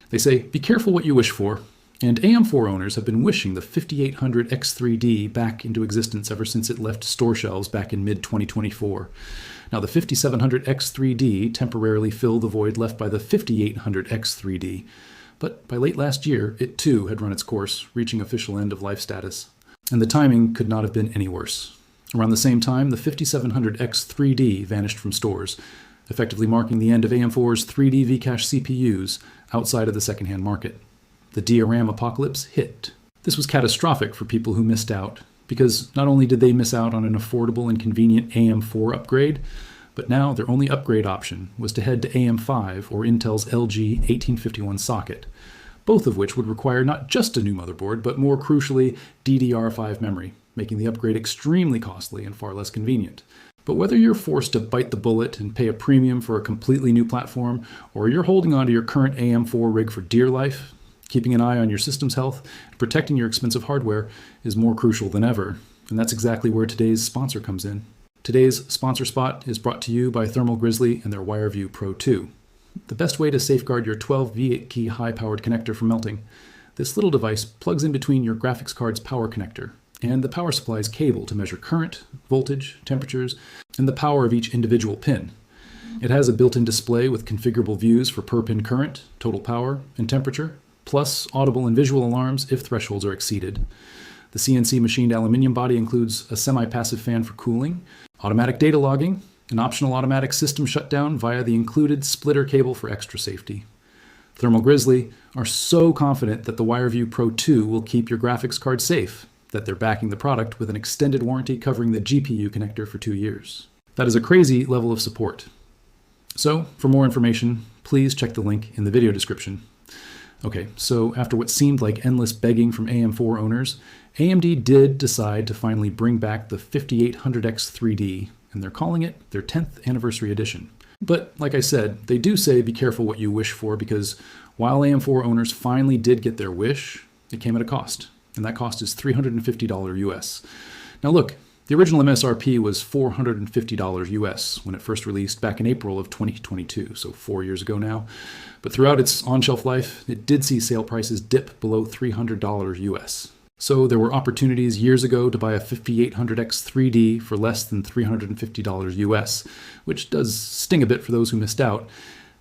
They say, be careful what you wish for, and AM4 owners have been wishing the 5800 X3D back into existence ever since it left store shelves back in mid-2024. Now, the 5700 X3D temporarily filled the void left by the 5800 X3D, but by late last year, it too had run its course, reaching official end-of-life status. And the timing could not have been any worse. Around the same time, the 5700 X3D vanished from stores, effectively marking the end of AM4's 3D V-Cache CPUs outside of the secondhand market. The DRAM apocalypse hit. This was catastrophic for people who missed out, because not only did they miss out on an affordable and convenient AM4 upgrade, but now their only upgrade option was to head to AM5 or Intel's LG 1851 socket, both of which would require not just a new motherboard, but more crucially, DDR5 memory, making the upgrade extremely costly and far less convenient. But whether you're forced to bite the bullet and pay a premium for a completely new platform, or you're holding onto your current AM4 rig for dear life, keeping an eye on your system's health and protecting your expensive hardware is more crucial than ever. And that's exactly where today's sponsor comes in. Today's sponsor spot is brought to you by Thermal Grizzly and their WireView Pro 2. The best way to safeguard your 12V key high-powered connector from melting. This little device plugs in between your graphics card's power connector and the power supply's cable to measure current, voltage, temperatures, and the power of each individual pin. It has a built-in display with configurable views for per-pin current, total power, and temperature, plus audible and visual alarms if thresholds are exceeded. The CNC machined aluminum body includes a semi-passive fan for cooling, automatic data logging, an optional automatic system shutdown via the included splitter cable for extra safety. Thermal Grizzly are so confident that the WireView Pro 2 will keep your graphics card safe that they're backing the product with an extended warranty covering the GPU connector for 2 years. That is a crazy level of support. So, for more information, please check the link in the video description. Okay, so after what seemed like endless begging from AM4 owners, AMD did decide to finally bring back the 5800X3D, and they're calling it their 10th anniversary edition. But like I said, they do say be careful what you wish for, because while AM4 owners finally did get their wish, it came at a cost, and that cost is $350 US. Now look, the original MSRP was $450 US when it first released back in April of 2022, so 4 years ago now. But throughout its on-shelf life, it did see sale prices dip below $300 US. So there were opportunities years ago to buy a 5800X3D for less than $350 US, which does sting a bit for those who missed out.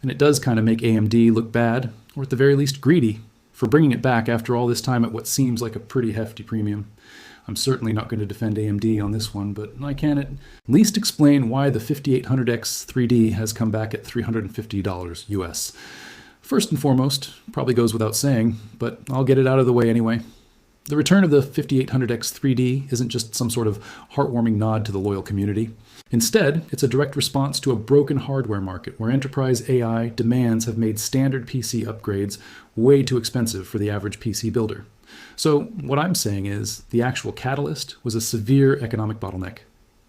And it does kind of make AMD look bad, or at the very least greedy, for bringing it back after all this time at what seems like a pretty hefty premium. I'm certainly not going to defend AMD on this one, but I can at least explain why the 5800X3D has come back at $350 US. First and foremost, probably goes without saying, but I'll get it out of the way anyway. The return of the 5800X3D isn't just some sort of heartwarming nod to the loyal community. Instead, it's a direct response to a broken hardware market where enterprise AI demands have made standard PC upgrades way too expensive for the average PC builder. So what I'm saying is the actual catalyst was a severe economic bottleneck.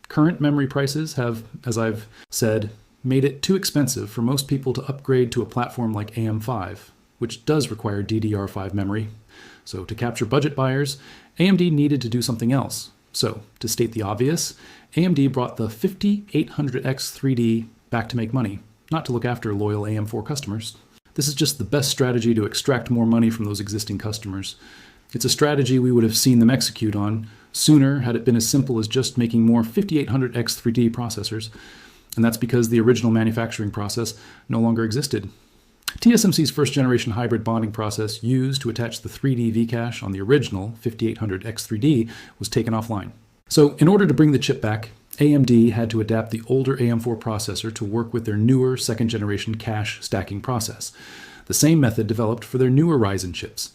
Current memory prices have, as I've said, made it too expensive for most people to upgrade to a platform like AM5, which does require DDR5 memory. So to capture budget buyers, AMD needed to do something else. So to state the obvious, AMD brought the 5800X3D back to make money, not to look after loyal AM4 customers. This is just the best strategy to extract more money from those existing customers. It's a strategy we would have seen them execute on sooner had it been as simple as just making more 5800X3D processors, and that's because the original manufacturing process no longer existed. TSMC's first-generation hybrid bonding process used to attach the 3D V-cache on the original 5800X3D was taken offline. So in order to bring the chip back, AMD had to adapt the older AM4 processor to work with their newer second-generation cache stacking process, the same method developed for their newer Ryzen chips.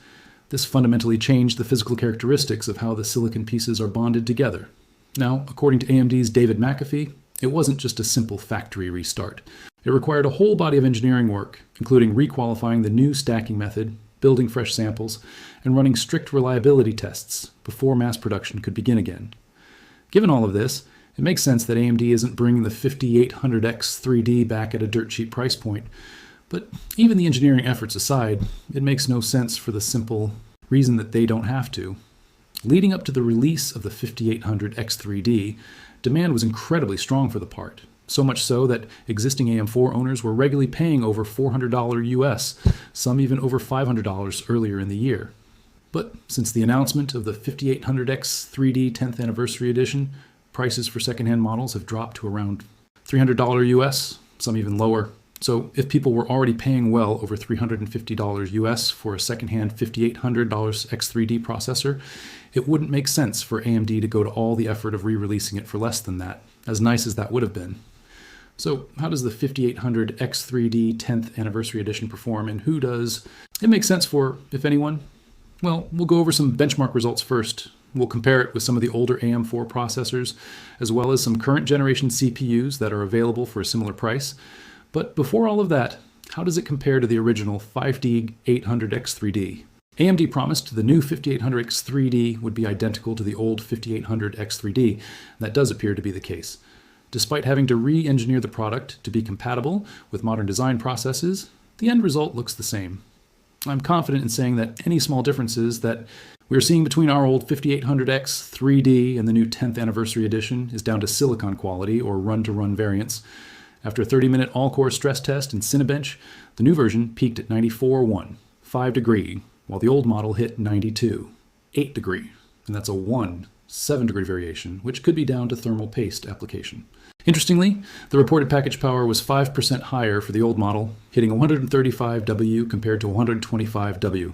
This fundamentally changed the physical characteristics of how the silicon pieces are bonded together. Now, according to AMD's David McAfee, it wasn't just a simple factory restart. It required a whole body of engineering work, including requalifying the new stacking method, building fresh samples, and running strict reliability tests before mass production could begin again. Given all of this, it makes sense that AMD isn't bringing the 5800X3D back at a dirt cheap price point. But even the engineering efforts aside, it makes no sense for the simple reason that they don't have to. Leading up to the release of the 5800X3D, demand was incredibly strong for the part. So much so that existing AM4 owners were regularly paying over $400 US, some even over $500 earlier in the year. But since the announcement of the 5800X 3D 10th Anniversary Edition, prices for secondhand models have dropped to around $300 US, some even lower. So if people were already paying well over $350 US for a secondhand $5,800 X3D processor, it wouldn't make sense for AMD to go to all the effort of re-releasing it for less than that, as nice as that would have been. So how does the 5800 X3D 10th Anniversary Edition perform, and who does it make sense for, if anyone? Well, we'll go over some benchmark results first. We'll compare it with some of the older AM4 processors, as well as some current generation CPUs that are available for a similar price. But before all of that, how does it compare to the original 5D 800X3D? AMD promised the new 5800X3D would be identical to the old 5800X3D. That does appear to be the case. Despite having to re-engineer the product to be compatible with modern design processes, the end result looks the same. I'm confident in saying that any small differences that we're seeing between our old 5800X 3D and the new 10th Anniversary Edition is down to silicon quality or run-to-run variance. After a 30-minute all-core stress test in Cinebench, the new version peaked at 94.1, 5 degree, while the old model hit 92, 8 degree, and that's a 7 degree variation, which could be down to thermal paste application. Interestingly, the reported package power was 5% higher for the old model, hitting 135 W compared to 125 W.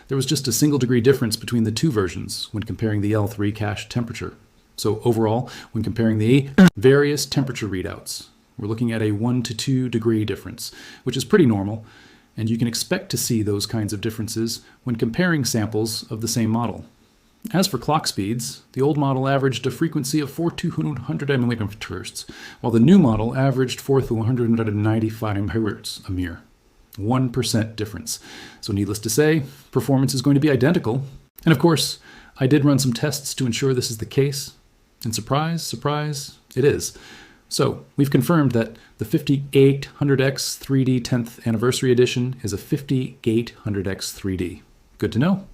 There was just a single degree difference between the two versions when comparing the L3 cache temperature. So overall, when comparing the various temperature readouts, we're looking at a 1 to 2 degree difference, which is pretty normal, and you can expect to see those kinds of differences when comparing samples of the same model. As for clock speeds, the old model averaged a frequency of 4,200 MHz, while the new model averaged 4,195 MHz, a mere 1% difference. So needless to say, performance is going to be identical. And of course, I did run some tests to ensure this is the case, and surprise, surprise, it is. So we've confirmed that the 5800X 3D 10th Anniversary Edition is a 5800X 3D. Good to know.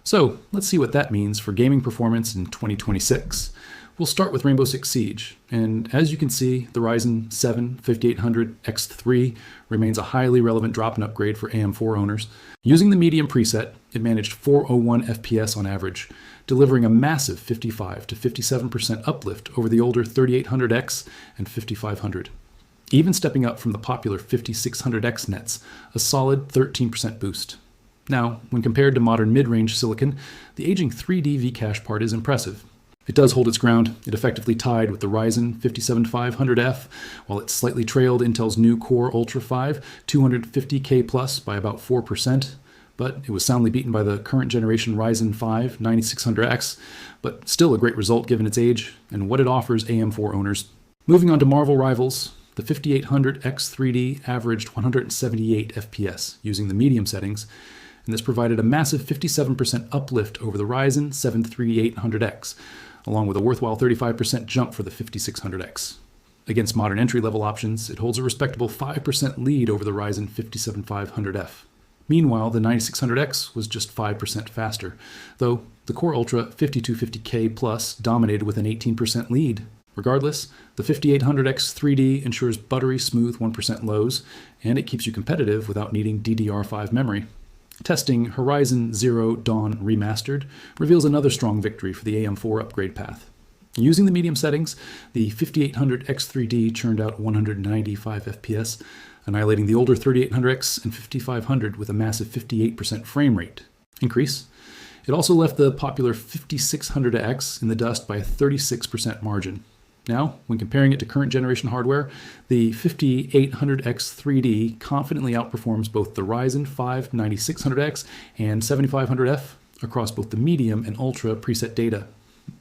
So let's see what that means for gaming performance in 2026. We'll start with Rainbow Six Siege, and as you can see, the Ryzen 7 5800X3 remains a highly relevant drop-in upgrade for AM4 owners. Using the medium preset, it managed 401 FPS on average, delivering a massive 55 to 57% uplift over the older 3800X and 5500. Even stepping up from the popular 5600X nets, a solid 13% boost. Now, when compared to modern mid-range silicon, the aging 3D V-cache part is impressive. It does hold its ground. It effectively tied with the Ryzen 57500F, while it slightly trailed Intel's new Core Ultra 5 250K Plus by about 4%, but it was soundly beaten by the current generation Ryzen 5 9600X, but still a great result given its age and what it offers AM4 owners. Moving on to Marvel rivals, the 5800X3D averaged 178 FPS using the medium settings, and this provided a massive 57% uplift over the Ryzen 7 3800X, along with a worthwhile 35% jump for the 5600X. Against modern entry-level options, it holds a respectable 5% lead over the Ryzen 57500F. Meanwhile, the 9600X was just 5% faster, though the Core Ultra 5250K Plus dominated with an 18% lead. Regardless, the 5800X 3D ensures buttery smooth 1% lows, and it keeps you competitive without needing DDR5 memory. Testing Horizon Zero Dawn Remastered reveals another strong victory for the AM4 upgrade path. Using the medium settings, the 5800X3D churned out 195 FPS, annihilating the older 3800X and 5500 with a massive 58% frame rate increase. It also left the popular 5600X in the dust by a 36% margin. Now, when comparing it to current generation hardware, the 5800X3D confidently outperforms both the Ryzen 5 9600X and 7500F across both the medium and ultra preset data.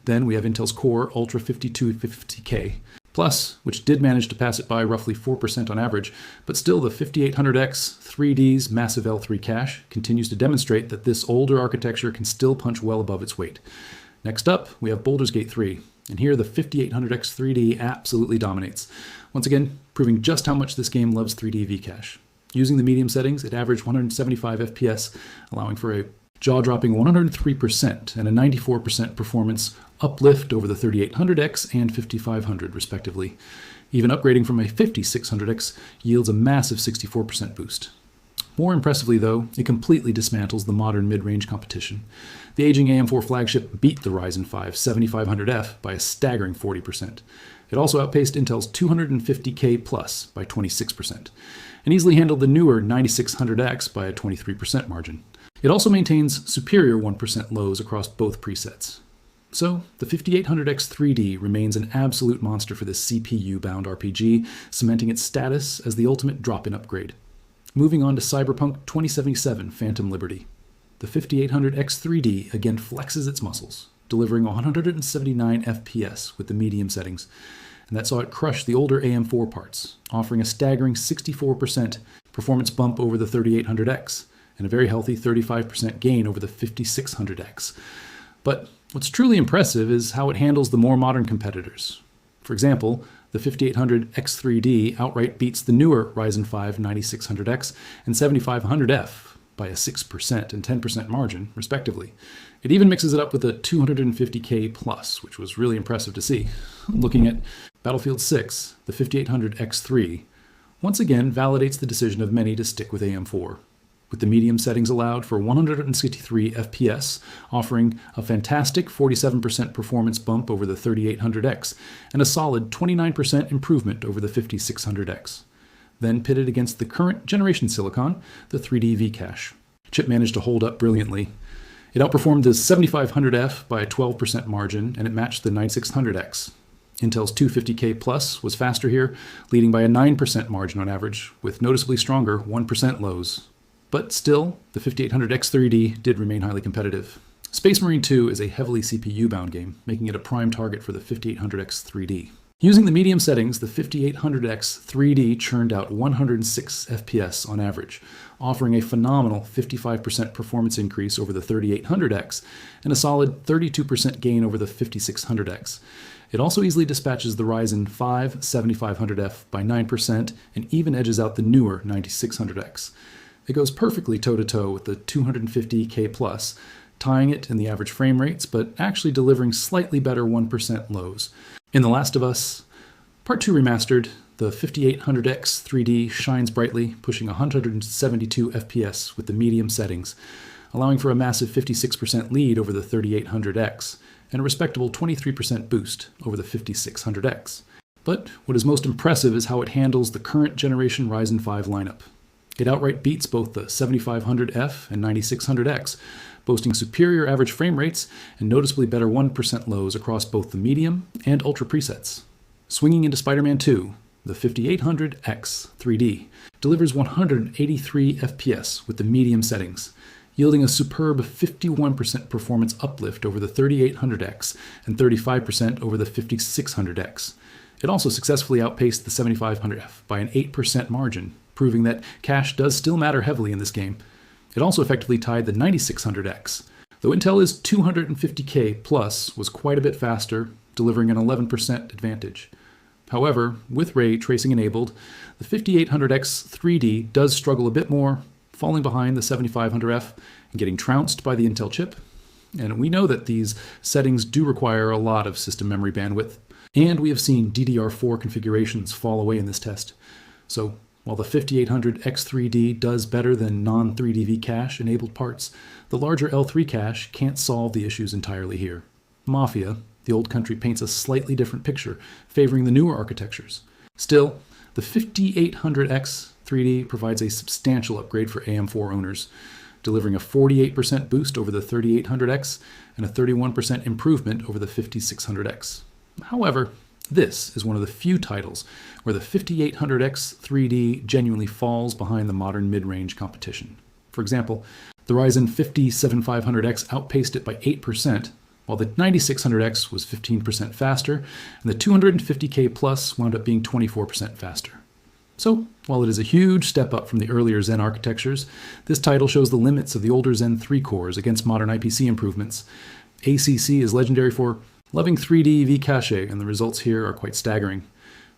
Then we have Intel's Core Ultra 5250K Plus, which did manage to pass it by roughly 4% on average, but still the 5800X 3D's massive L3 cache continues to demonstrate that this older architecture can still punch well above its weight. Next up, we have Baldur's Gate 3. And here the 5800X 3D absolutely dominates, once again proving just how much this game loves 3D V-cache. Using the medium settings, it averaged 175 FPS, allowing for a jaw-dropping 103% and a 94% performance uplift over the 3800X and 5500 respectively. Even upgrading from a 5600X yields a massive 64% boost. More impressively, though, it completely dismantles the modern mid-range competition. The aging AM4 flagship beat the Ryzen 5 7500F by a staggering 40%. It also outpaced Intel's 250K Plus by 26%, and easily handled the newer 9600X by a 23% margin. It also maintains superior 1% lows across both presets. So, the 5800X3D remains an absolute monster for this CPU-bound RPG, cementing its status as the ultimate drop-in upgrade. Moving on to Cyberpunk 2077 Phantom Liberty. The 5800X3D again flexes its muscles, delivering 179 FPS with the medium settings, and that saw it crush the older AM4 parts, offering a staggering 64% performance bump over the 3800X, and a very healthy 35% gain over the 5600X. But what's truly impressive is how it handles the more modern competitors. For example, the 5800X3D outright beats the newer Ryzen 5 9600X and 7500F by a 6% and 10% margin, respectively. It even mixes it up with a 250K Plus, which was really impressive to see. Looking at Battlefield 6, the 5800X3 once again validates the decision of many to stick with AM4. With the medium settings allowed for 163 FPS, offering a fantastic 47% performance bump over the 3800X and a solid 29% improvement over the 5600X. Then pitted against the current generation silicon, the 3D V-Cache. Chip managed to hold up brilliantly. It outperformed the 7500F by a 12% margin, and it matched the 9600X. Intel's 250K Plus was faster here, leading by a 9% margin on average, with noticeably stronger 1% lows. But still, the 5800X3D did remain highly competitive. Space Marine 2 is a heavily CPU-bound game, making it a prime target for the 5800X3D. Using the medium settings, the 5800X3D churned out 106 FPS on average, offering a phenomenal 55% performance increase over the 3800X and a solid 32% gain over the 5600X. It also easily dispatches the Ryzen 5 7500F by 9% and even edges out the newer 9600X. It goes perfectly toe-to-toe with the 250K Plus, tying it in the average frame rates, but actually delivering slightly better 1% lows. In The Last of Us Part 2 Remastered, the 5800X3D shines brightly, pushing 172 FPS with the medium settings, allowing for a massive 56% lead over the 3800X and a respectable 23% boost over the 5600X. But what is most impressive is how it handles the current generation Ryzen 5 lineup. It outright beats both the 7500F and 9600X, boasting superior average frame rates and noticeably better 1% lows across both the medium and ultra presets. Swinging into Spider-Man 2, the 5800X3D delivers 183 FPS with the medium settings, yielding a superb 51% performance uplift over the 3800X and 35% over the 5600X. It also successfully outpaced the 7500F by an 8% margin, proving that cache does still matter heavily in this game. It also effectively tied the 9600X. Though Intel is 250K Plus was quite a bit faster, delivering an 11% advantage. However, with ray tracing enabled, the 5800X3D does struggle a bit more, falling behind the 7500F and getting trounced by the Intel chip. And we know that these settings do require a lot of system memory bandwidth, and we have seen DDR4 configurations fall away in this test. So, while the 5800X3D does better than non-3DV cache enabled parts, the larger L3 cache can't solve the issues entirely here. Mafia, the old country, paints a slightly different picture, favoring the newer architectures. Still, the 5800X3D provides a substantial upgrade for AM4 owners, delivering a 48% boost over the 3800X and a 31% improvement over the 5600X. However, this is one of the few titles where the 5800X3D genuinely falls behind the modern mid-range competition. For example, the Ryzen 7500X outpaced it by 8%, while the 9600X was 15% faster, and the 250K Plus wound up being 24% faster. So, while it is a huge step up from the earlier Zen architectures, this title shows the limits of the older Zen 3 cores against modern IPC improvements. ACC is legendary for loving 3D V-Cache, and the results here are quite staggering.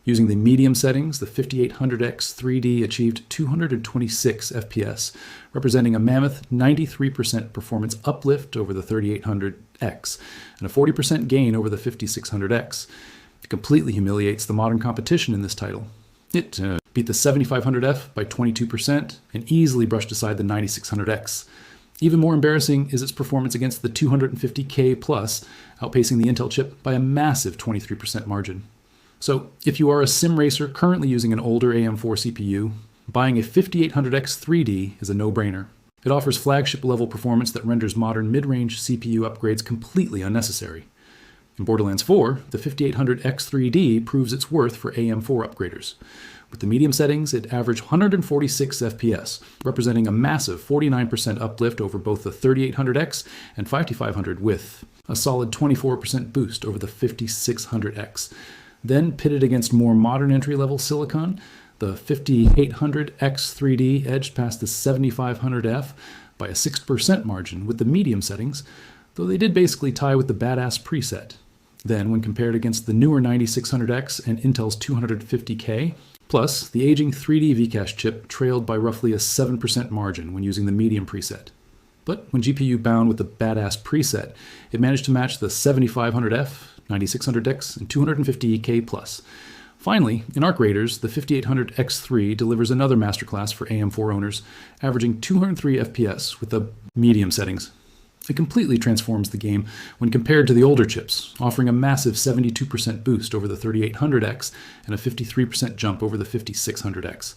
Using the medium settings, the 5800X3D achieved 226 FPS, representing a mammoth 93% performance uplift over the 3800X and a 40% gain over the 5600X. It completely humiliates the modern competition in this title. It beat the 7500F by 22% and easily brushed aside the 9600X. Even more embarrassing is its performance against the 250K Plus, outpacing the Intel chip by a massive 23% margin. So if you are a sim racer currently using an older AM4 CPU, buying a 5800X 3D is a no-brainer. It offers flagship-level performance that renders modern mid-range CPU upgrades completely unnecessary. In Borderlands 4, the 5800X 3D proves its worth for AM4 upgraders. With the medium settings, it averaged 146 FPS, representing a massive 49% uplift over both the 3800X and 5500 with a solid 24% boost over the 5600X. Then pitted against more modern entry-level silicon, the 5800X 3D edged past the 7500F by a 6% margin with the medium settings, though they did basically tie with the badass preset. Then, when compared against the newer 9600X and Intel's 250K, plus the aging 3D Vcache chip trailed by roughly a 7% margin when using the medium preset. But when GPU bound with the badass preset, it managed to match the 7500F, 9600X, and 250K+. Finally, in Arc Raiders, the 5800X3 delivers another masterclass for AM4 owners, averaging 203 FPS with the medium settings. It completely transforms the game when compared to the older chips, offering a massive 72% boost over the 3800X and a 53% jump over the 5600X.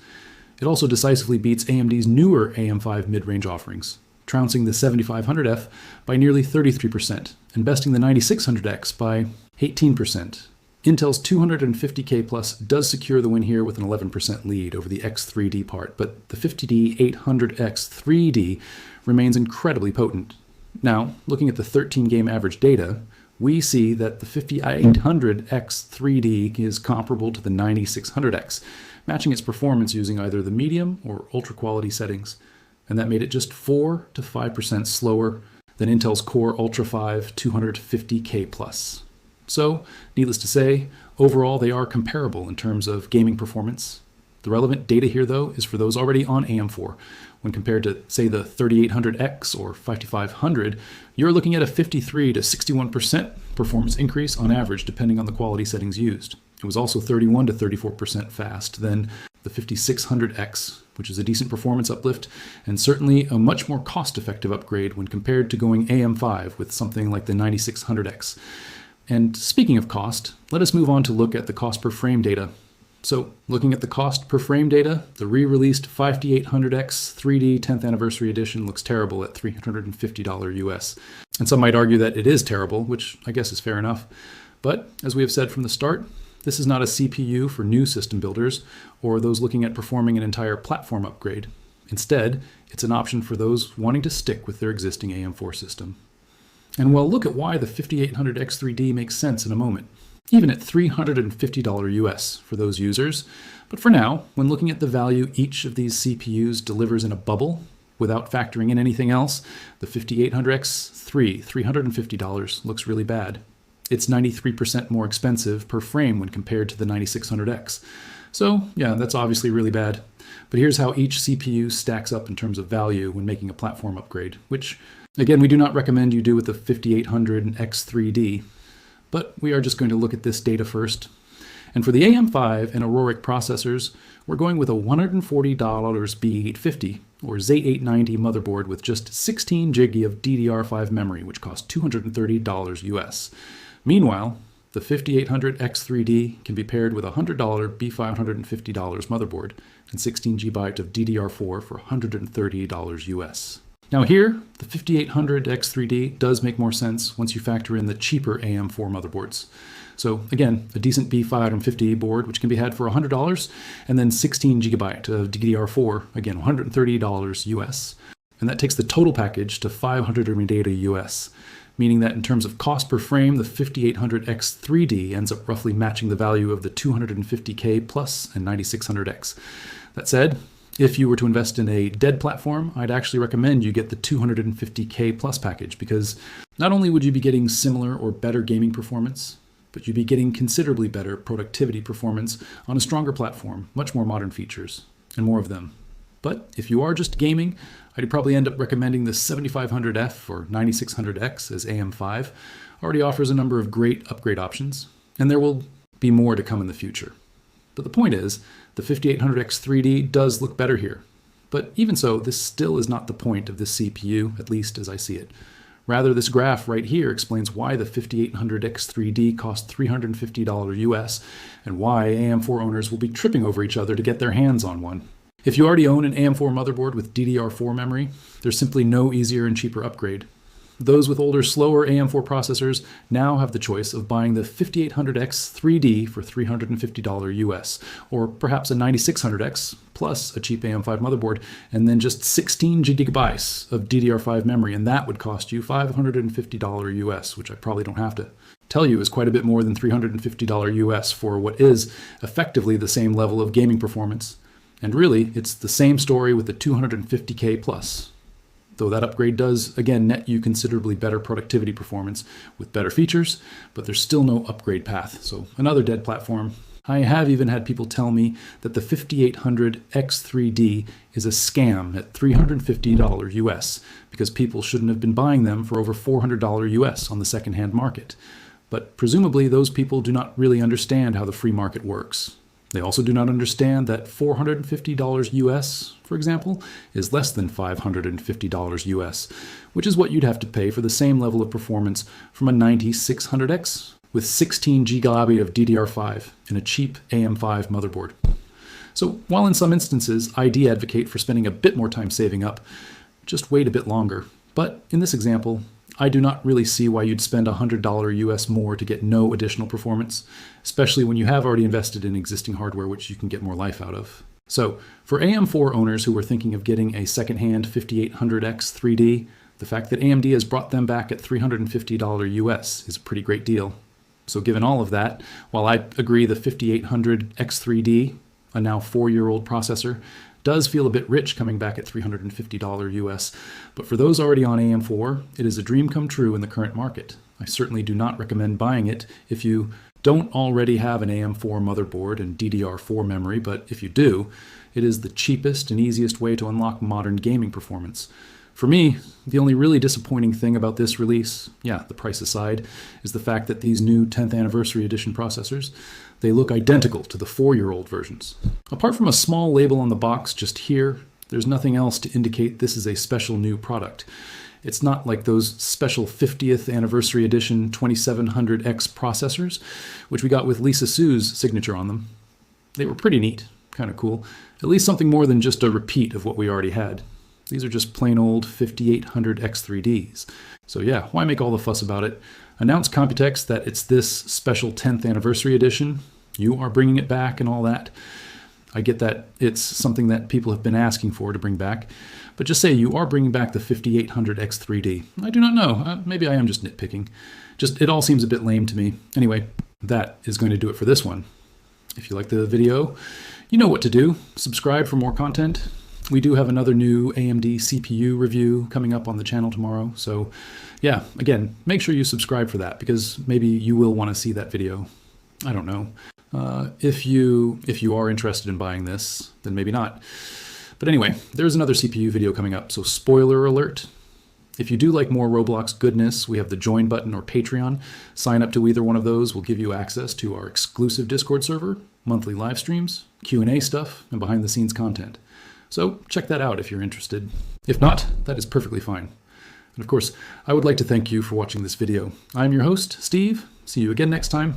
It also decisively beats AMD's newer AM5 mid-range offerings, trouncing the 7500F by nearly 33% and besting the 9600X by 18%. Intel's 250K Plus does secure the win here with an 11% lead over the X3D part, but the 5800X 3D remains incredibly potent. Now, looking at the 13-game average data, we see that the 5800X 3D is comparable to the 9600X, matching its performance using either the medium or ultra-quality settings, and that made it just 4 to 5% slower than Intel's Core Ultra 5 250K+. So, needless to say, overall they are comparable in terms of gaming performance. The relevant data here, though, is for those already on AM4. When compared to, say, the 3800X or 5500, you're looking at a 53 to 61% performance increase on average, depending on the quality settings used. It was also 31 to 34% fast than the 5600X, which is a decent performance uplift, and certainly a much more cost-effective upgrade when compared to going AM5 with something like the 9600X. And speaking of cost, let us move on to look at the cost per frame data. So, looking at the cost per frame data, the re-released 5800X 3D 10th Anniversary Edition looks terrible at $350 US. And some might argue that it is terrible, which I guess is fair enough. But, as we have said from the start, this is not a CPU for new system builders or those looking at performing an entire platform upgrade. Instead, it's an option for those wanting to stick with their existing AM4 system. And we'll look at why the 5800X 3D makes sense in a moment, even at $350 US for those users. But for now, when looking at the value each of these CPUs delivers in a bubble, without factoring in anything else, the 5800X3, $350, looks really bad. It's 93% more expensive per frame when compared to the 9600X. So yeah, that's obviously really bad. But here's how each CPU stacks up in terms of value when making a platform upgrade, which, again, we do not recommend you do with the 5800X 3D. But we are just going to look at this data first. And for the AM5 and Auroric processors, we're going with a $140 B850 or Z890 motherboard with just 16 GB of DDR5 memory, which costs $230 US. Meanwhile, the 5800X 3D can be paired with a $100 B550 motherboard and 16 GB of DDR4 for $130 US. Now here, the 5800X 3D does make more sense once you factor in the cheaper AM4 motherboards. So again, a decent B550 board, which can be had for $100, and then 16 GB of DDR4, again, $130 US. And that takes the total package to $500 US, meaning that in terms of cost per frame, the 5800X 3D ends up roughly matching the value of the 250K Plus and 9600X. That said, if you were to invest in a dead platform, I'd actually recommend you get the 250K Plus package, because not only would you be getting similar or better gaming performance, but you'd be getting considerably better productivity performance on a stronger platform, much more modern features, and more of them. But if you are just gaming, I'd probably end up recommending the 7500F or 9600X as AM5. Already offers a number of great upgrade options, and there will be more to come in the future. But the point is, the 5800X3D does look better here. But even so, this still is not the point of this CPU, at least as I see it. Rather, this graph right here explains why the 5800X3D costs $350 US and why AM4 owners will be tripping over each other to get their hands on one. If you already own an AM4 motherboard with DDR4 memory, there's simply no easier and cheaper upgrade. Those with older, slower AM4 processors now have the choice of buying the 5800X3D for $350 US, or perhaps a 9600X plus a cheap AM5 motherboard, and then just 16 gigabytes of DDR5 memory, and that would cost you $550 US, which I probably don't have to tell you is quite a bit more than $350 US for what is effectively the same level of gaming performance. And really, it's the same story with the 250K plus. Though that upgrade does, again, net you considerably better productivity performance with better features, but there's still no upgrade path, so another dead platform. I have even had people tell me that the 5800X3D is a scam at $350 US, because people shouldn't have been buying them for over $400 US on the secondhand market. But presumably those people do not really understand how the free market works. They also do not understand that $450 US, for example, is less than $550 US, which is what you'd have to pay for the same level of performance from a 9600X with 16 GB of DDR5 and a cheap AM5 motherboard. So while in some instances I advocate for spending a bit more time saving up, just wait a bit longer. But in this example, I do not really see why you'd spend $100 US more to get no additional performance, especially when you have already invested in existing hardware which you can get more life out of. So for AM4 owners who are thinking of getting a secondhand 5800X3D, the fact that AMD has brought them back at $350 US is a pretty great deal. So given all of that, while I agree the 5800X3D, a now 4-year-old processor, does feel a bit rich coming back at $350 US, but for those already on AM4, it is a dream come true in the current market. I certainly do not recommend buying it if you don't already have an AM4 motherboard and DDR4 memory, but if you do, it is the cheapest and easiest way to unlock modern gaming performance. For me, the only really disappointing thing about this release, yeah, the price aside, is the fact that these new 10th anniversary edition processors, they look identical to the 4-year-old versions. Apart from a small label on the box just here, there's nothing else to indicate this is a special new product. It's not like those special 50th anniversary edition 2700X processors, which we got with Lisa Su's signature on them. They were pretty neat, kind of cool, at least something more than just a repeat of what we already had. These are just plain old 5800X3Ds. So yeah, why make all the fuss about it? Announce Computex that it's this special 10th anniversary edition. You are bringing it back and all that. I get that it's something that people have been asking for to bring back, but just say you are bringing back the 5800X3D. I do not know. Maybe I am just nitpicking. It all seems a bit lame to me. Anyway, that is going to do it for this one. If you like the video, you know what to do. Subscribe for more content. We do have another new AMD CPU review coming up on the channel tomorrow. So yeah, again, make sure you subscribe for that because maybe you will want to see that video. I don't know. If you are interested in buying this, then maybe not. But anyway, there's another CPU video coming up. So spoiler alert. If you do like more Roblox goodness, we have the join button or Patreon. Sign up to either one of those will give you access to our exclusive Discord server, monthly live streams, Q&A stuff, and behind the scenes content. So check that out if you're interested. If not, that is perfectly fine. And of course, I would like to thank you for watching this video. I'm your host, Steve. See you again next time.